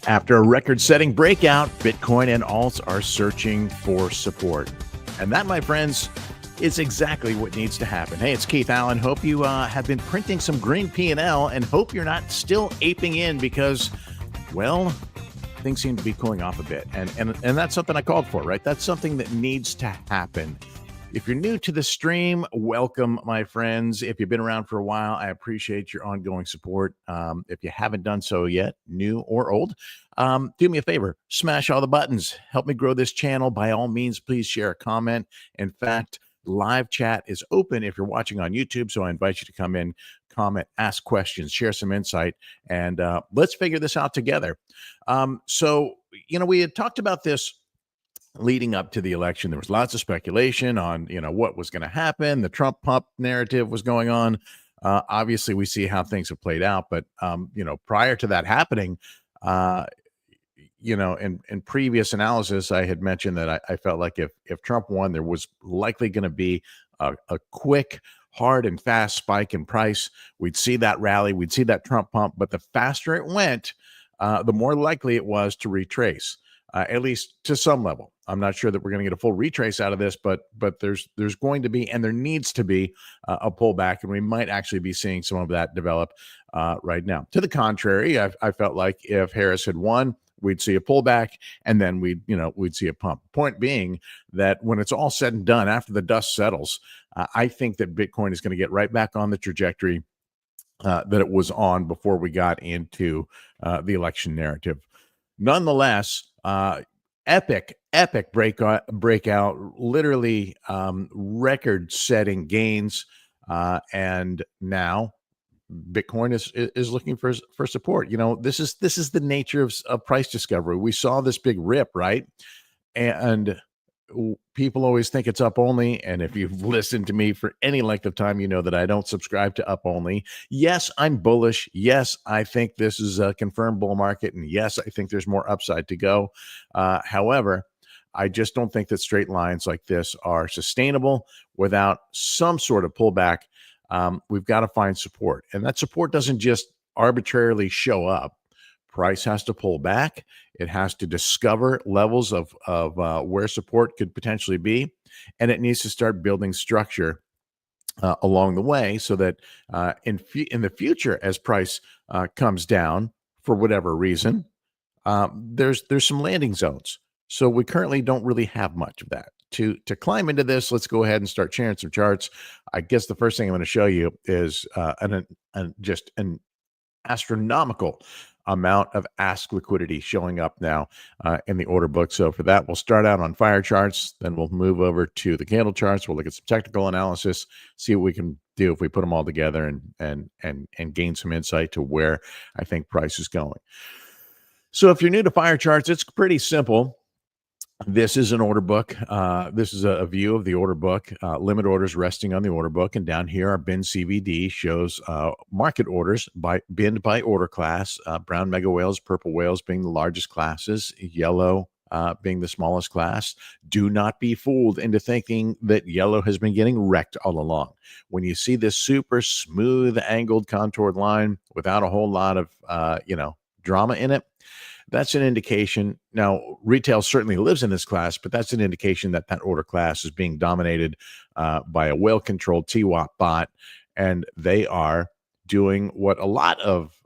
After a record-setting breakout, Bitcoin and alts are searching for support. And that, my friends, is exactly what needs to happen. Hey, it's Keith Allen. Hope you have been printing some green P&L and hope you're not still aping in because, well, things seem to be cooling off a bit. And that's something I called for, right? That's something that needs to happen. If you're new to the stream, welcome, my friends. If you've been around for a while, I appreciate your ongoing support. If you haven't done so yet, new or old, do me a favor, smash all the buttons. Help me grow this channel. By all means, please share a comment. In fact, live chat is open if you're watching on YouTube, so I invite you to come in, comment, ask questions, share some insight, and let's figure this out together. We had talked about this leading up to the election. There was lots of speculation on, what was going to happen. The Trump pump narrative was going on. Obviously, we see how things have played out. But, prior to that happening, in previous analysis, I had mentioned that I felt like if Trump won, there was likely going to be a quick, hard and fast spike in price. We'd see that rally. We'd see that Trump pump. But the faster it went, the more likely it was to retrace. At least to some level. I'm not sure that we're going to get a full retrace out of this, but there's going to be, and there needs to be a pullback, and we might actually be seeing some of that develop right now. To the contrary, I felt like if Harris had won, we'd see a pullback, and then we'd see a pump. Point being that when it's all said and done, after the dust settles, I think that Bitcoin is going to get right back on the trajectory that it was on before we got into the election narrative. Nonetheless, epic breakout, literally record-setting gains, and now Bitcoin is looking for support. This is the nature of price discovery. We saw this big rip, right? And people always think it's up only. And if you've listened to me for any length of time, you know that I don't subscribe to up only. Yes, I'm bullish. Yes, I think this is a confirmed bull market. And yes, I think there's more upside to go. However, I just don't think that straight lines like this are sustainable without some sort of pullback. We've got to find support. And that support doesn't just arbitrarily show up. Price has to pull back. It has to discover levels of where support could potentially be, and it needs to start building structure along the way so that in the future, as price comes down for whatever reason, there's some landing zones. So we currently don't really have much of that. To climb into this, let's go ahead and start sharing some charts. I guess the first thing I'm going to show you is just an astronomical amount of ask liquidity showing up now in the order book. So for that, we'll start out on FireCharts, then we'll move over to the candle charts. We'll look at some technical analysis, see what we can do if we put them all together and gain some insight to where I think price is going. So if you're new to FireCharts, it's pretty simple. This is an order book. This is a view of the order book, limit orders resting on the order book. And down here, our bin CVD shows market orders binned by order class, brown mega whales, purple whales being the largest classes, yellow being the smallest class. Do not be fooled into thinking that yellow has been getting wrecked all along. When you see this super smooth, angled, contoured line without a whole lot of, drama in it, that's an indication. Now, retail certainly lives in this class, but that's an indication that order class is being dominated by a well-controlled TWAP bot, and they are doing what a lot of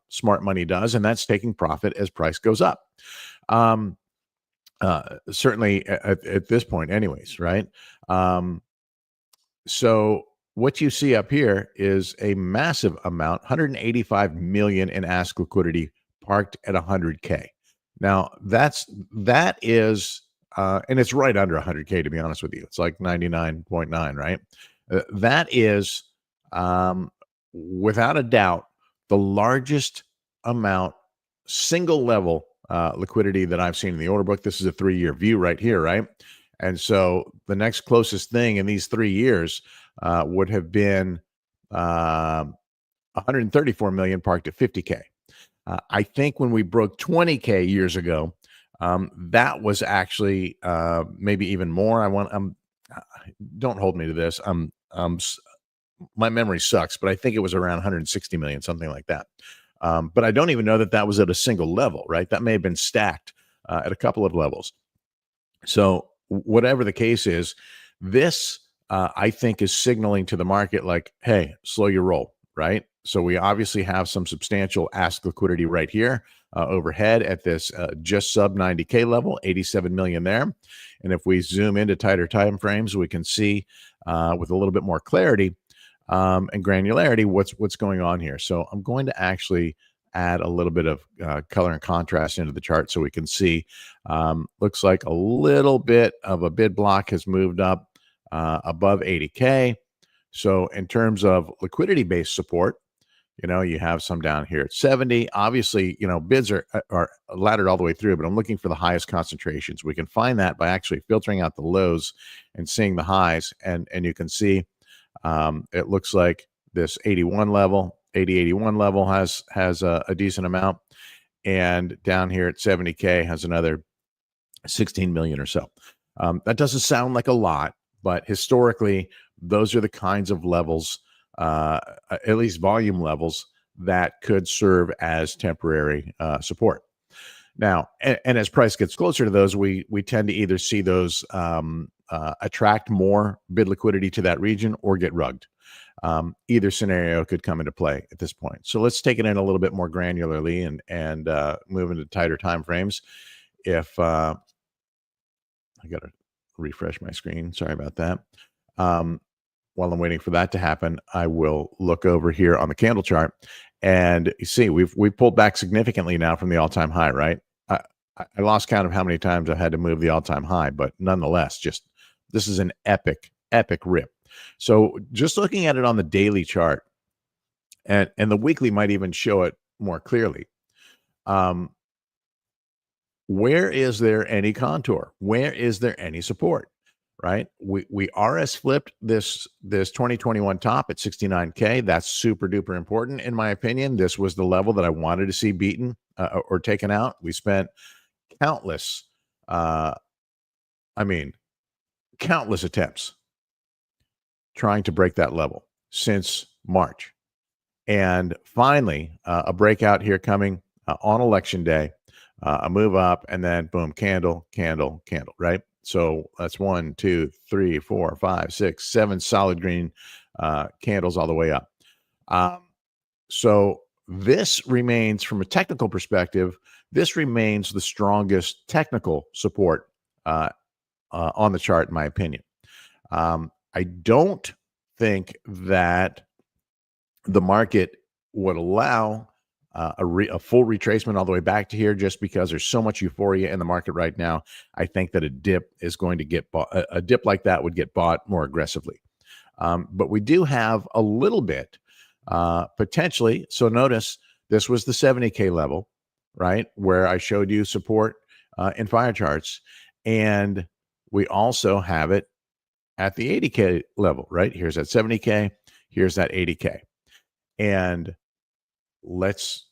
smart money does, and that's taking profit as price goes up. Certainly at this point anyways, right? So what you see up here is a massive amount, 185 million in ask liquidity parked at 100K. Now that is, and it's right under 100K, to be honest with you. It's like 99.9, right? That is, without a doubt, the largest amount, single level liquidity that I've seen in the order book. This is a 3-year view right here, right? And so the next closest thing in these 3 years would have been 134 million parked at 50K. I think when we broke 20K years ago, that was actually maybe even more. Don't hold me to this. My memory sucks, but I think it was around 160 million, something like that. But I don't even know that that was at a single level, right? That may have been stacked at a couple of levels. So whatever the case is, this I think is signaling to the market like, hey, slow your roll, right? So we obviously have some substantial ask liquidity right here overhead at this just sub 90K level, 87 million there. And if we zoom into tighter time frames, we can see with a little bit more clarity and granularity what's going on here. So I'm going to actually add a little bit of color and contrast into the chart so we can see. Looks like a little bit of a bid block has moved up above 80K. So in terms of liquidity-based support, you have some down here at 70. Obviously, bids are laddered all the way through, but I'm looking for the highest concentrations. We can find that by actually filtering out the lows and seeing the highs. And you can see it looks like this 81 level, 81 level has a decent amount. And down here at 70K has another 16 million or so. That doesn't sound like a lot, but historically, those are the kinds of levels, at least volume levels, that could serve as temporary support. Now, and as price gets closer to those, we tend to either see those attract more bid liquidity to that region or get rugged. Either scenario could come into play at this point. So let's take it in a little bit more granularly and move into tighter time frames. If I got to refresh my screen, sorry about that. While I'm waiting for that to happen, I will look over here on the candle chart, and you see we've pulled back significantly now from the all-time high, right? I lost count of how many times I've had to move the all-time high, but nonetheless, just this is an epic rip. So just looking at it on the daily chart, and the weekly might even show it more clearly. Where is there any contour? Where is there any support? Right? We RS flipped this 2021 top at 69K. That's super duper important in my opinion. This was the level that I wanted to see beaten or taken out. We spent countless countless attempts trying to break that level since March. And finally, a breakout here coming on election day, a move up, and then boom, candle, candle, candle, right? So that's 1, 2, 3, 4, 5, 6, 7 solid green candles all the way up. So this remains, from a technical perspective, this remains the strongest technical support on the chart, in my opinion. I don't think that the market would allow a full retracement all the way back to here just because there's so much euphoria in the market right now. I think that a dip is going to get bought. A dip like that would get bought more aggressively. But we do have a little bit potentially. So notice this was the 70K level, right, where I showed you support in FireCharts. And we also have it at the 80K level, right? Here's that 70K. Here's that 80K. And let's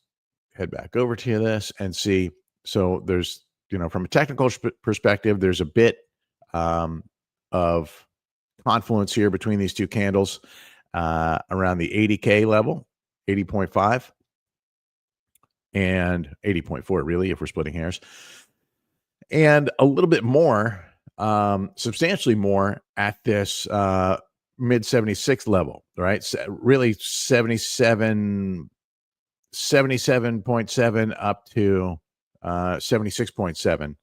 head back over to this and see. So there's, from a technical perspective, there's a bit of confluence here between these two candles around the 80K level, 80.5 and 80.4, really, if we're splitting hairs. And a little bit more, substantially more at this mid 76 level, right? So really 77.7 up to 76.7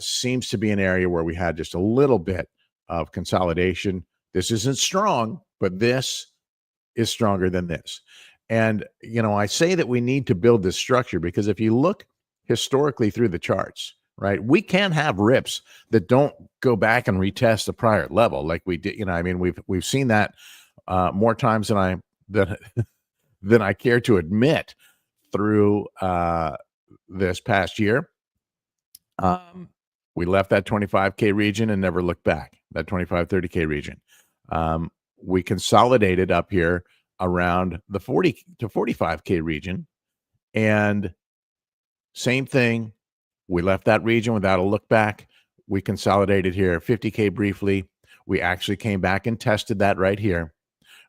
seems to be an area where we had just a little bit of consolidation. This isn't strong, but this is stronger than this. And, I say that we need to build this structure because if you look historically through the charts, right, we can have rips that don't go back and retest the prior level like we did. We've seen that more times than I care to admit through this past year. We left that 25K region and never looked back, that 25, 30K region. We consolidated up here around the 40 to 45K region. And same thing, we left that region without a look back. We consolidated here 50K briefly. We actually came back and tested that right here.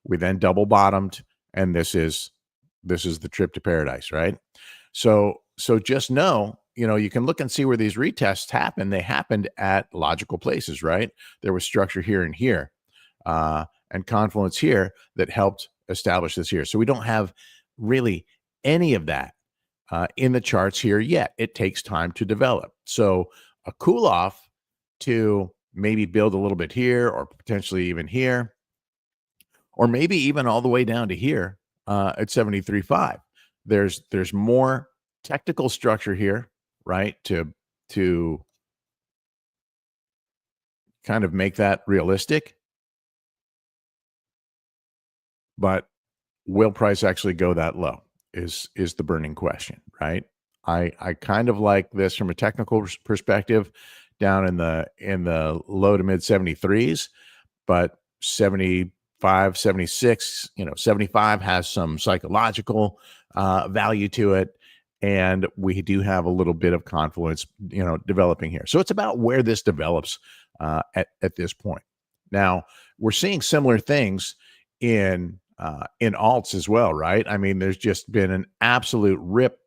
We then double bottomed, and this is this is the trip to paradise, right? So just know, you can look and see where these retests happen. They happened at logical places, right? There was structure here and here, and confluence here that helped establish this here. So we don't have really any of that in the charts here yet. It takes time to develop. So a cool off to maybe build a little bit here, or potentially even here, or maybe even all the way down to here at 73.5. There's more technical structure here, right? To kind of make that realistic. But will price actually go that low is the burning question, right? I kind of like this from a technical perspective down in the low to mid 73s, but 75, 76, 75 has some psychological value to it. And we do have a little bit of confluence, developing here. So it's about where this develops at this point. Now, we're seeing similar things in alts as well, right? I mean, there's just been an absolute rip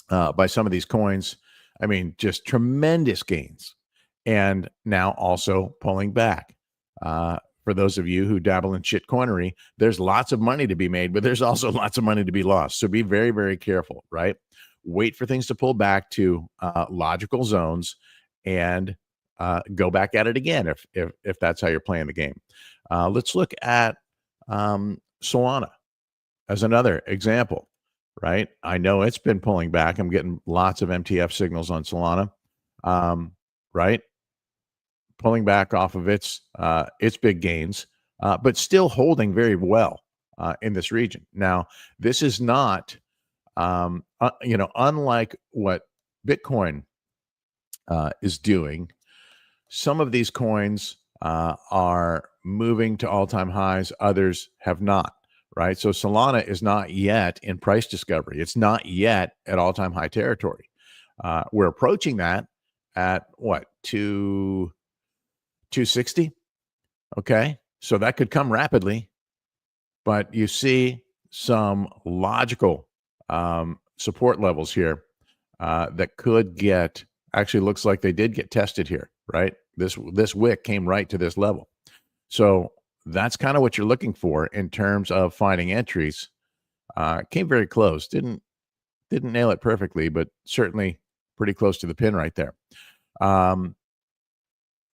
by some of these coins. I mean, just tremendous gains, and now also pulling back. For those of you who dabble in shitcoinery, there's lots of money to be made, but there's also lots of money to be lost. So be very, very careful, right? Wait for things to pull back to logical zones, and go back at it again if that's how you're playing the game. Let's look at Solana as another example, right? I know it's been pulling back. I'm getting lots of MTF signals on Solana, right? Pulling back off of its big gains, but still holding very well in this region. Now, this is not, unlike what Bitcoin is doing. Some of these coins are moving to all-time highs. Others have not, right? So Solana is not yet in price discovery. It's not yet at all-time high territory. We're approaching that at what, 260? Okay, so that could come rapidly, but you see some logical support levels here that could get, actually looks like they did get tested here, right? This wick came right to this level. So that's kind of what you're looking for in terms of finding entries. Came very close. Didn't nail it perfectly, but certainly pretty close to the pin right there.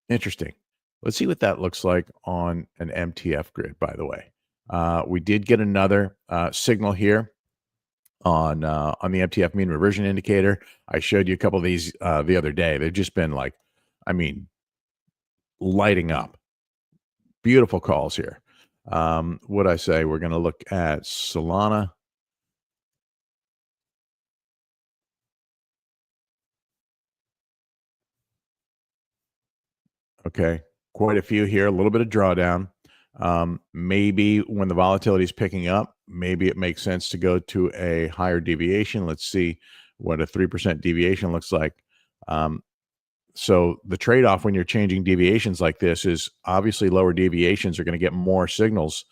Interesting. Let's see what that looks like on an MTF grid, by the way. We did get another signal here on the MTF mean reversion indicator. I showed you a couple of these the other day. They've just been like, I mean, lighting up. Beautiful calls here. What I say, we're going to look at Solana. Okay, quite a few here, a little bit of drawdown. Maybe when the volatility is picking up, maybe it makes sense to go to a higher deviation. Let's see what a 3% deviation looks like. So the trade-off when you're changing deviations like this is obviously lower deviations are going to get more signals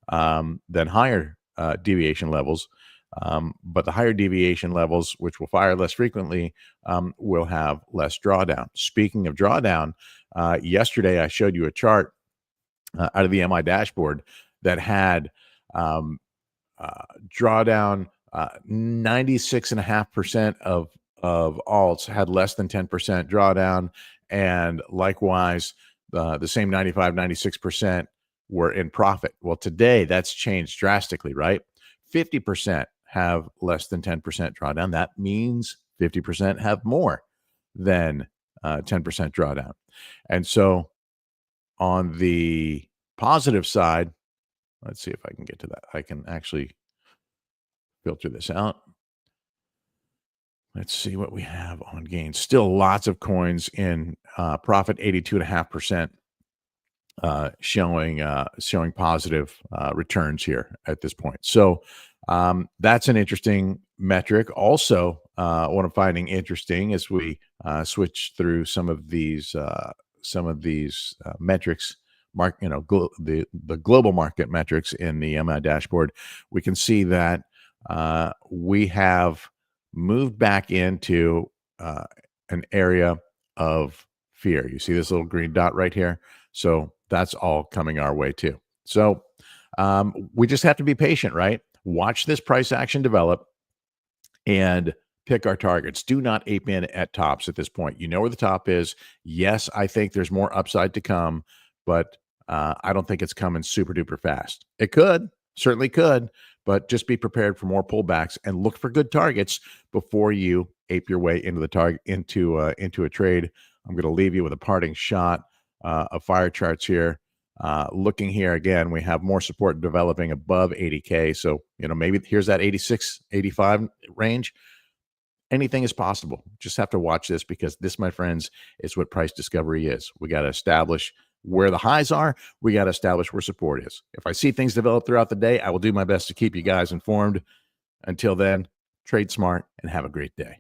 than higher deviation levels. But the higher deviation levels, which will fire less frequently, will have less drawdown. Speaking of drawdown, yesterday I showed you a chart out of the MI dashboard that had drawdown. 96.5% of alts had less than 10% drawdown, and likewise the same 95, 96% were in profit. Well, today that's changed drastically, right? 50% have less than 10% drawdown. That means 50% have more than 10% drawdown. And so on the positive side, let's see if I can get to that. I can actually filter this out. Let's see what we have on gains. Still lots of coins in profit, 82.5%, showing positive returns here at this point. So that's an interesting metric. Also, what I'm finding interesting as we switch through some of these metrics, the global market metrics in the MI dashboard, we can see that we have moved back into an area of fear. You see this little green dot right here? So that's all coming our way too. So we just have to be patient, right? Watch this price action develop and pick our targets. Do not ape in at tops at this point. You know where the top is. Yes, I think there's more upside to come, but I don't think it's coming super duper fast. It could, certainly could, but just be prepared for more pullbacks and look for good targets before you ape your way into the target into a trade. I'm going to leave you with a parting shot of FireCharts here. Looking here again, we have more support developing above 80K. So, maybe here's that 86, 85 range. Anything is possible. Just have to watch this, because this, my friends, is what price discovery is. We got to establish where the highs are. We got to establish where support is. If I see things develop throughout the day, I will do my best to keep you guys informed. Until then, trade smart and have a great day.